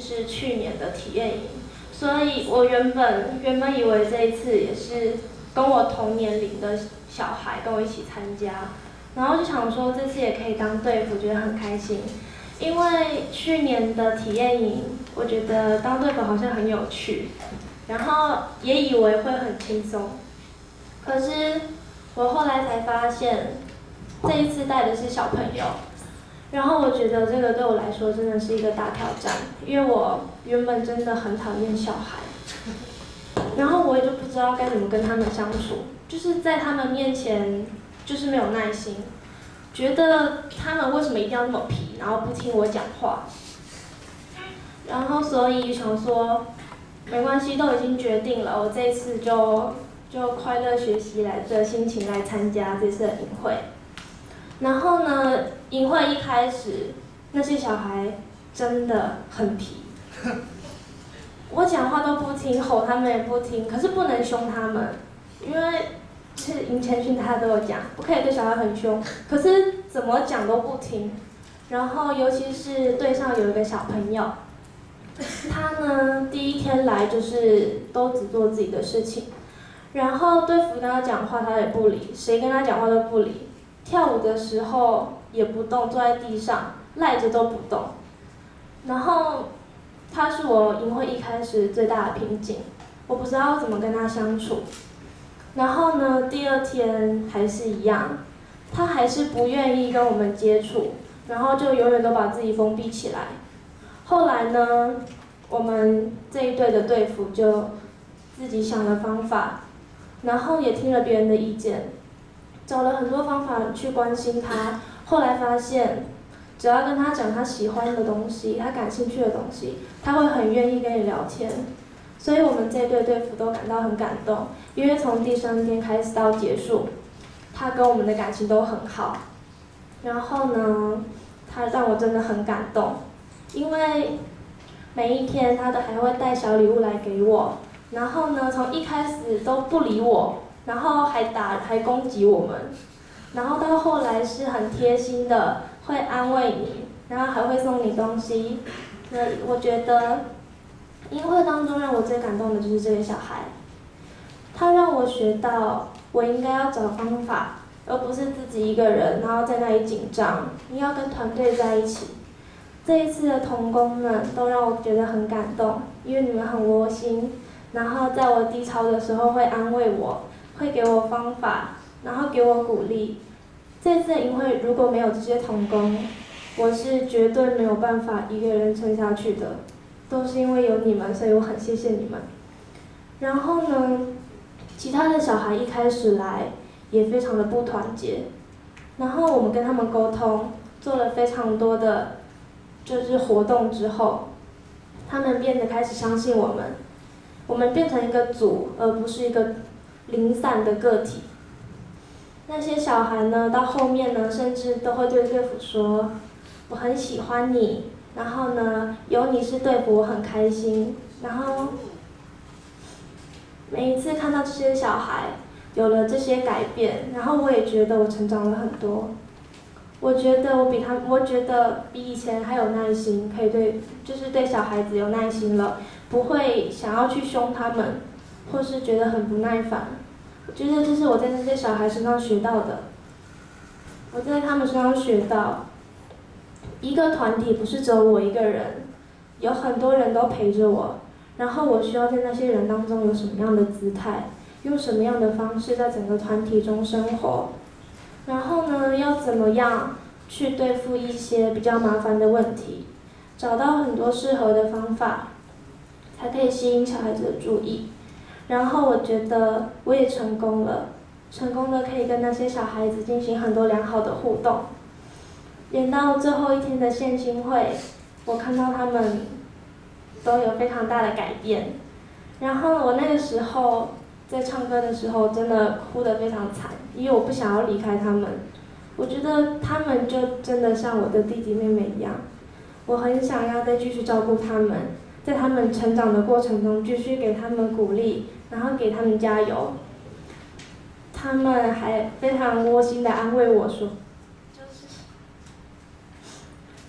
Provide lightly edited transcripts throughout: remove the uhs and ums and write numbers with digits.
是去年的体验营，所以我原本以为这一次也是跟我同年龄的小孩跟我一起参加，然后就想说这次也可以当队服，觉得很开心。因为去年的体验营，我觉得当队服好像很有趣，然后也以为会很轻松，可是我后来才发现，这一次带的是小朋友，然后我觉得这个对我来说真的是一个大挑战，因为我原本真的很讨厌小孩，然后我也就不知道该怎么跟他们相处，就是在他们面前就是没有耐心，觉得他们为什么一定要那么皮，然后不听我讲话，然后所以想说，没关系，都已经决定了，我这一次就快乐学习的心情来参加这次的营会。然后呢，营会一开始，那些小孩真的很皮，我讲话都不听，吼他们也不听，可是不能凶他们，因为是营前训他都有讲，不可以对小孩很凶，可是怎么讲都不听。然后尤其是队上有一个小朋友，他呢第一天来就是都只做自己的事情，然后队服跟他讲话他也不理，谁跟他讲话都不理，跳舞的时候也不动，坐在地上赖着都不动。然后他是我营会一开始最大的瓶颈，我不知道怎么跟他相处。然后呢，第二天还是一样，他还是不愿意跟我们接触，然后就永远都把自己封闭起来。后来呢，我们这一队的队服就自己想了方法，然后也听了别人的意见，找了很多方法去关心他。后来发现，只要跟他讲他喜欢的东西，他感兴趣的东西，他会很愿意跟你聊天。所以我们这一队队服都感到很感动，因为从第3天开始到结束，他跟我们的感情都很好。然后呢，他让我真的很感动，因为每一天他都还会带小礼物来给我，然后呢，从一开始都不理我，然后还攻击我们，然后到后来是很贴心的，会安慰你，然后还会送你东西。我觉得营会当中让我最感动的就是这个小孩，他让我学到我应该要找方法，而不是自己一个人，然后在那里紧张。你要跟团队在一起。这一次的同工们都让我觉得很感动，因为你们很窝心，然后在我低潮的时候会安慰我，会给我方法，然后给我鼓励。这次的营会如果没有这些同工，我是绝对没有办法一个人撑下去的。都是因为有你们，所以我很谢谢你们。然后呢，其他的小孩一开始来也非常的不团结，然后我们跟他们沟通，做了非常多的就是活动之后，他们变得开始相信我们，我们变成一个组，而不是一个零散的个体。那些小孩呢，到后面呢，甚至都会对队服说：“我很喜欢你。”然后呢，有你是队服，我很开心。然后每一次看到这些小孩有了这些改变，然后我也觉得我成长了很多。我觉得比以前还有耐心，可以对小孩子有耐心了，不会想要去凶他们，或是觉得很不耐烦。我觉得这是我在这些小孩身上学到的。我在他们身上学到，一个团体不是只有我一个人，有很多人都陪着我，然后我需要在那些人当中有什么样的姿态，用什么样的方式在整个团体中生活，然后呢，要怎么样去对付一些比较麻烦的问题，找到很多适合的方法，才可以吸引小孩子的注意。然后我觉得我也成功了，成功的可以跟那些小孩子进行很多良好的互动。连到最后一天的献心会，我看到他们都有非常大的改变。然后我那个时候在唱歌的时候，真的哭得非常惨，因为我不想要离开他们。我觉得他们就真的像我的弟弟妹妹一样，我很想要再继续照顾他们，在他们成长的过程中继续给他们鼓励，然后给他们加油。他们还非常窝心地安慰我说，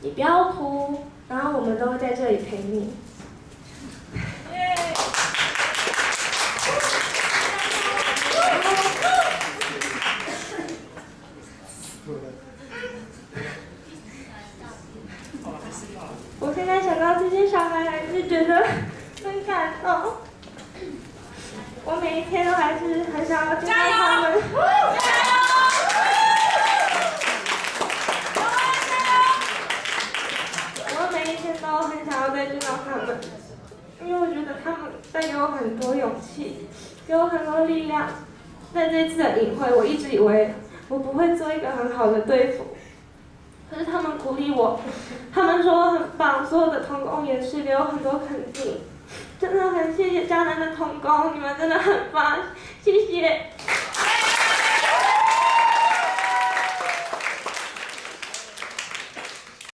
你不要哭，然后我们都会在这里陪你。每一天都还是很想要见到他们。我每一天都很想要再见到他们，因为我觉得他们带给我很多勇气，给我很多力量。在这次的营会，我一直以为我不会做一个很好的队服，可是他们鼓励我，他们说我很棒，所有的同工也是给我很多肯定。真的很谢谢嘉南的同工，你们真的很棒，